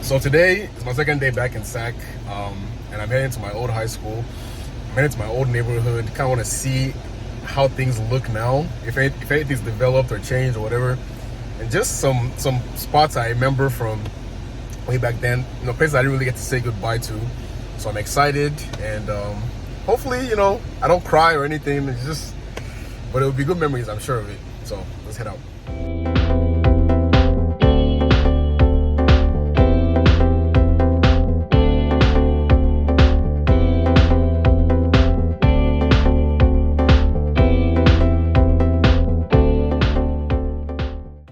So today is my second day back in SAC, and I'm heading to my old high school. I'm heading to my old neighborhood. Kind of want to see how things look now, if anything's developed or changed or whatever, and just some spots I remember from way back then. Places I didn't really get to say goodbye to. So I'm excited, and hopefully, I don't cry or anything. But it'll be good memories, I'm sure of it. So let's head out.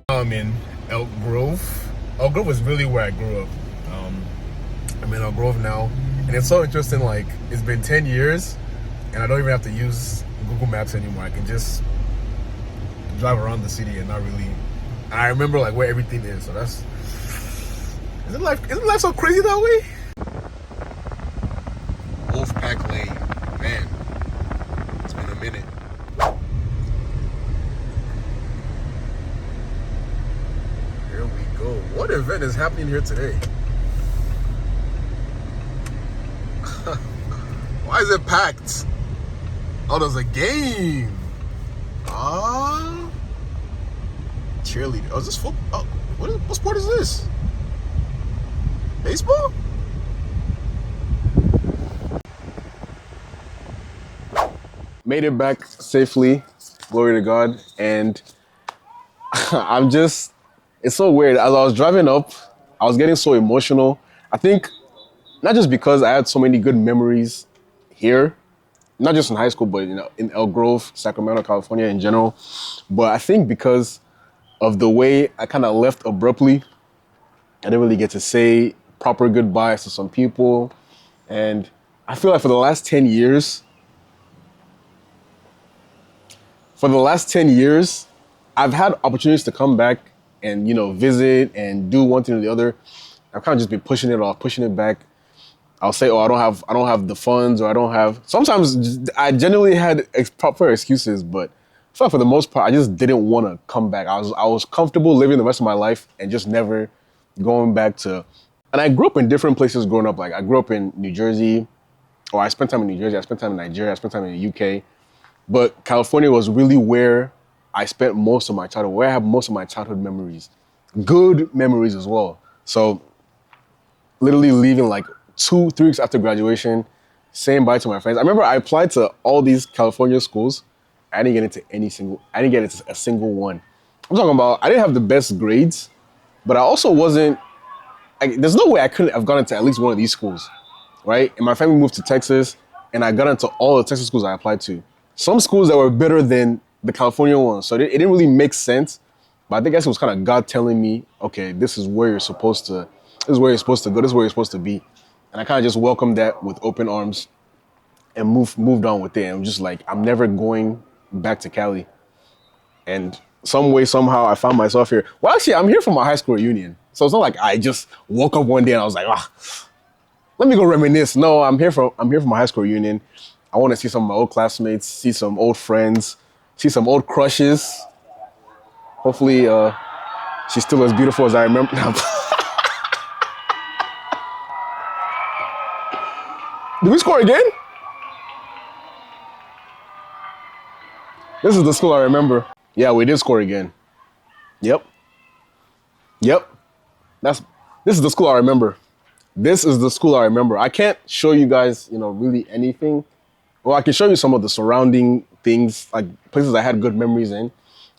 I'm in Elk Grove. Elk Grove was really where I grew up. I'm in Elk Grove now, and it's so interesting. Like, it's been 10 years, and I don't even have to use Google Maps anymore. I can just drive around the city and not really. And I remember like where everything is. So isn't life so crazy that way? Wolfpack Lane, man. It's been a minute. Here we go. What event is happening here today? Why is it packed? Oh, there's a game. Cheerleader. Oh, is this football? Oh, what sport is this? Baseball? Made it back safely. Glory to God. And it's so weird. As I was driving up, I was getting so emotional. I think not just because I had so many good memories here, not just in high school, but in Elk Grove, Sacramento, California in general. But I think because of the way I kind of left abruptly, I didn't really get to say proper goodbyes to some people. And I feel like for the last 10 years, I've had opportunities to come back and, visit and do one thing or the other. I've kind of just been pushing it off, pushing it back. I'll say, I don't have the funds, or I don't have. Sometimes I genuinely had proper excuses, but I feel like for the most part, I just didn't want to come back. I was comfortable living the rest of my life and just never going back to. And I grew up in different places growing up. Like, I grew up in New Jersey, or I spent time in New Jersey. I spent time in Nigeria. I spent time in the UK. But California was really where I spent most of my childhood, where I have most of my childhood memories, good memories as well. So literally leaving like 2-3 weeks after graduation, saying bye to my friends. I remember I applied to all these California schools. I didn't get into a single one. I'm talking about, I didn't have the best grades, but I also wasn't, there's no way I couldn't have gone into at least one of these schools, right? And my family moved to Texas, and I got into all the Texas schools I applied to. Some schools that were better than the California ones, so it didn't really make sense. But I guess it was kind of God telling me, okay, this is where you're supposed to go, this is where you're supposed to be. And I kind of just welcomed that with open arms and moved on with it. And I'm just like, I'm never going back to Cali. And some way, somehow, I found myself here. Well, actually, I'm here for my high school reunion. So it's not like I just woke up one day and I was like, let me go reminisce. No, I'm here for my high school reunion. I want to see some of my old classmates, see some old friends, see some old crushes. Hopefully, she's still as beautiful as I remember. Did we score again? This is the school I remember. Yeah, we did score again. Yep. This is the school I remember. I can't show you guys, really anything. Well, I can show you some of the surrounding things, like places I had good memories in.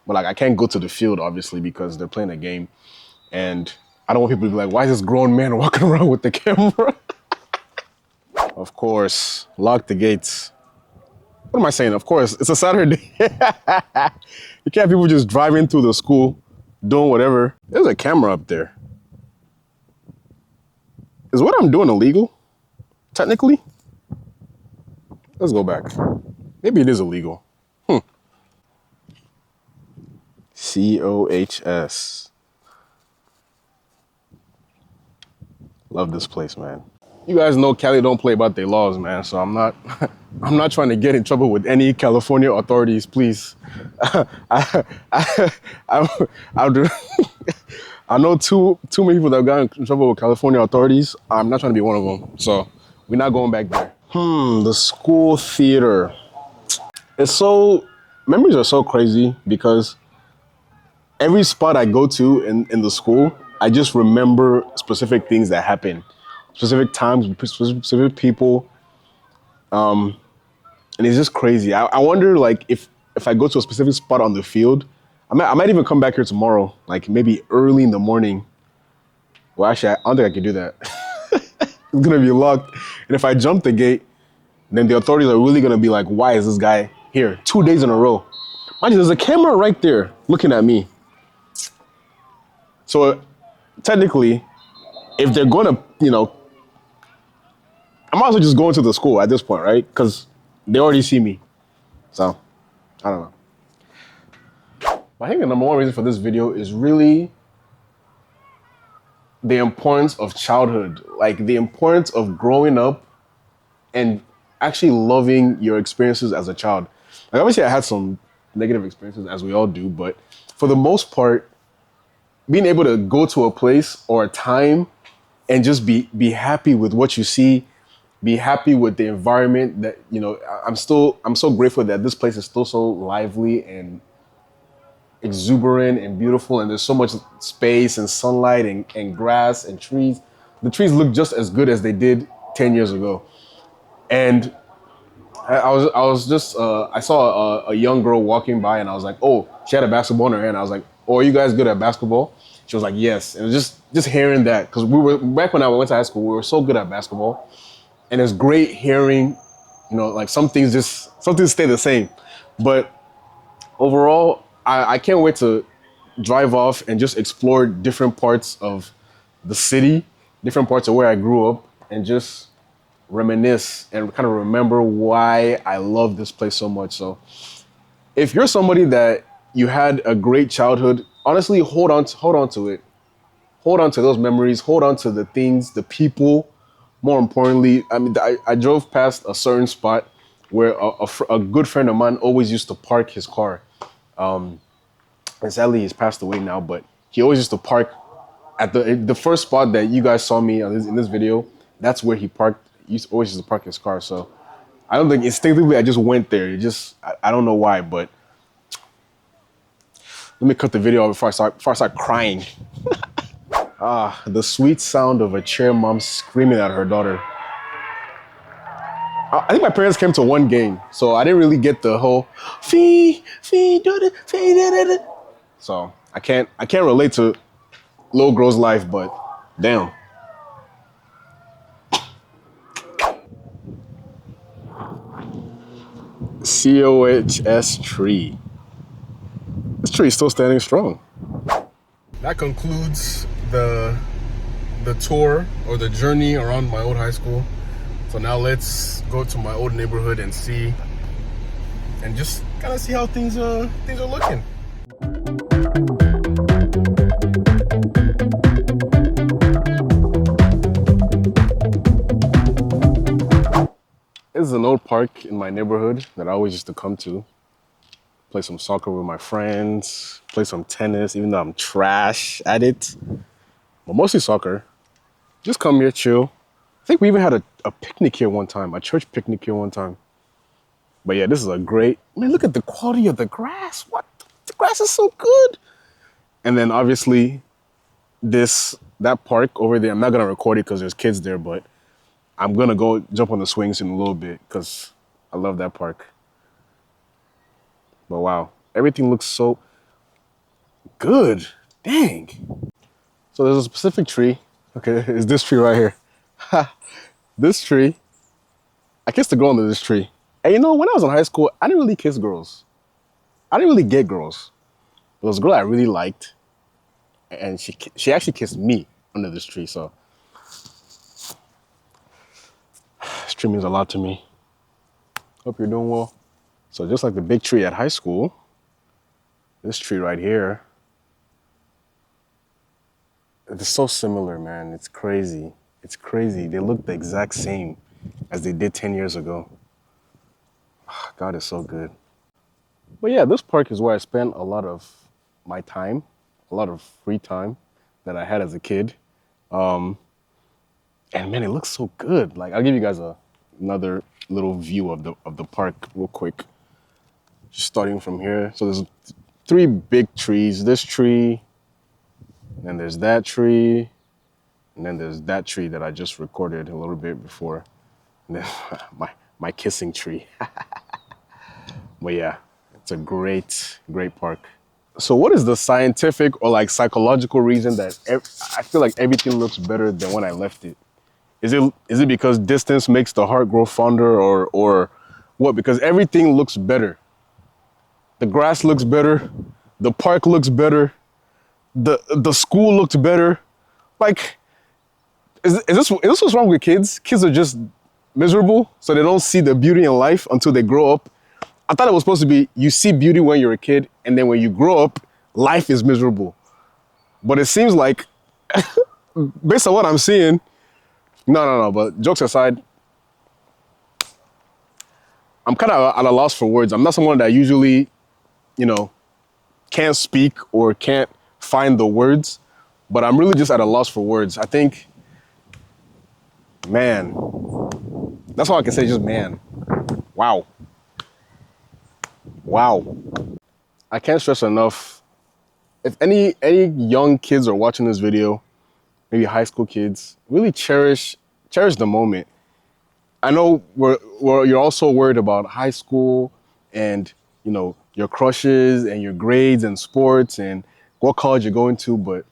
But I can't go to the field, obviously, because they're playing a game. And I don't want people to be like, why is this grown man walking around with the camera? Of course, lock the gates. What am I saying? Of course, it's a Saturday. You can't have people just driving through the school, doing whatever. There's a camera up there. Is what I'm doing illegal? Technically? Let's go back. Maybe it is illegal. COHS. Love this place, man. You guys know Cali don't play about their laws, man. So I'm not trying to get in trouble with any California authorities, please. I'll do. I know too many people that have gotten in trouble with California authorities. I'm not trying to be one of them. So we're not going back there. The school theater. It's so memories are so crazy because every spot I go to in the school, I just remember specific things that happen, specific times, specific people, and it's just crazy. I wonder like if I go to a specific spot on the field, I might even come back here tomorrow, like maybe early in the morning. Well, actually, I don't think I can do that. It's gonna be locked, and if I jump the gate, then the authorities are really gonna be like, "Why is this guy here 2 days in a row?" Mind you, there's a camera right there looking at me. So technically, if they're gonna, I might as well just go into the school at this point, right? Because they already see me. So I don't know. I think the number one reason for this video is really the importance of childhood, like the importance of growing up and actually loving your experiences as a child. Like obviously I had some negative experiences as we all do, but for the most part, being able to go to a place or a time and just be happy with what you see, be happy with the environment that, I'm so grateful that this place is still so lively and exuberant and beautiful, and there's so much space and sunlight and grass and trees. The trees look just as good as they did 10 years ago. And I was just I saw a young girl walking by, and I was like, oh, she had a basketball in her hand. I was like, oh, are you guys good at basketball? She was like, yes. And it was just hearing that, because we were back when I went to high school, we were so good at basketball, and it's great hearing, like some things stay the same, but overall, I can't wait to drive off and just explore different parts of the city, different parts of where I grew up, and just reminisce and kind of remember why I love this place so much. So if you're somebody that you had a great childhood, honestly, hold on to it. Hold on to those memories. Hold on to the things, the people. More importantly, I mean, I drove past a certain spot where a good friend of mine always used to park his car. And sadly, he's passed away now, but he always used to park at the first spot that you guys saw me in this video. That's where he parked. Always used to park his car. So I don't think instinctively I just went there. I don't know why, but let me cut the video off before I start crying. The sweet sound of a chair mom screaming at her daughter. I think my parents came to one game, so I didn't really get the whole fee, do it, fee, da, da. So I can't relate to little girl's life, but damn. COHS tree. This tree is still standing strong. That concludes the tour or the journey around my old high school. So now let's go to my old neighborhood and just kind of see how things are looking. This is an old park in my neighborhood that I always used to come to. Play some soccer with my friends, play some tennis, even though I'm trash at it. But mostly soccer. Just come here, chill. I think we even had a picnic here one time, a church picnic here one time. But yeah, this is a great, man, look at the quality of the grass. What? The grass is so good. And then obviously that park over there, I'm not gonna record it because there's kids there, but I'm gonna go jump on the swings in a little bit because I love that park. But wow, everything looks so good. Dang. So there's a specific tree. Okay, it's this tree right here. This tree. I kissed a girl under this tree. And when I was in high school, I didn't really kiss girls. I didn't really get girls. There was a girl I really liked, and she actually kissed me under this tree. So this tree means a lot to me. Hope you're doing well. So just like the big tree at high school, this tree right here, it's so similar, man. It's crazy. It's crazy. They look the exact same as they did 10 years ago. God is so good. But yeah, this park is where I spend a lot of my time, a lot of free time. that I had as a kid. And man, it looks so good. Like I'll give you guys another little view of the park real quick. Just starting from here. So there's three big trees. This tree, and then there's that tree, and then there's that tree that I just recorded a little bit before. And then my kissing tree. But yeah, it's a great park. So what is the scientific or like psychological reason that I feel like everything looks better than when I left it? Is it because distance makes the heart grow fonder or what? Because everything looks better. The grass looks better. The park looks better. The school looks better. Like, is this what's wrong with kids? Kids are just miserable, so they don't see the beauty in life until they grow up. I thought it was supposed to be you see beauty when you're a kid, and then when you grow up, life is miserable. But it seems like, based on what I'm seeing, no. But jokes aside, I'm kind of at a loss for words. I'm not someone that usually, can't speak or can't find the words, but I'm really just at a loss for words. I think, man, that's all I can say, just man. Wow. I can't stress enough, if any young kids are watching this video, maybe high school kids, really cherish the moment. I know you're also worried about high school and, your crushes and your grades and sports and what college you're going to, but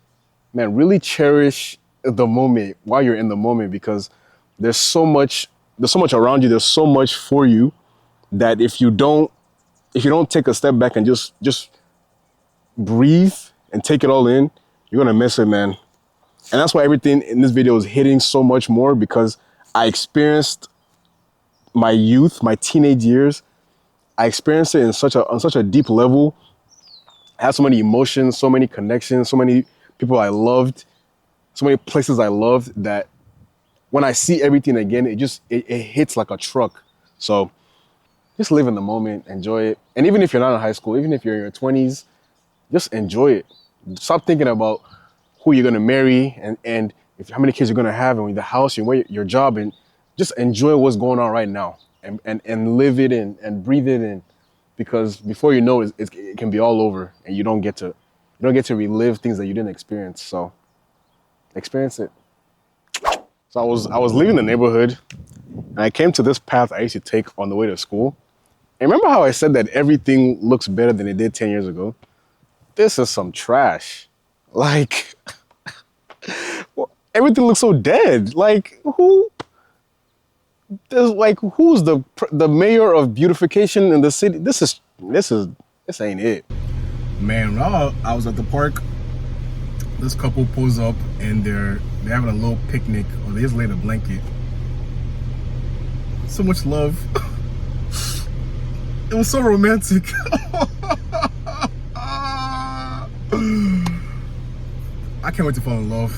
man, really cherish the moment while you're in the moment, because there's so much around you, there's so much for you that if you don't take a step back and just breathe and take it all in, you're gonna miss it, man. And that's why everything in this video is hitting so much more, because I experienced my youth, my teenage years. I experienced it on such a deep level. I had so many emotions, so many connections, so many people I loved, so many places I loved, that when I see everything again, it hits like a truck. So just live in the moment, enjoy it. And even if you're not in high school, even if you're in your 20s, just enjoy it. Stop thinking about who you're gonna marry and how many kids you're gonna have and the house, your job, and just enjoy what's going on right now and live it and breathe it in, because before you know it, it can be all over and you don't get to relive things that you didn't experience. So experience it. So I was leaving the neighborhood and I came to this path I used to take on the way to school. And remember how I said that everything looks better than it did 10 years ago? This is some trash. Like, everything looks so dead. Like, who's the mayor of beautification in the city? This ain't it. Man, I was at the park. This couple pulls up and they're having a little picnic, or they just laid a blanket. So much love. It was so romantic. I can't wait to fall in love.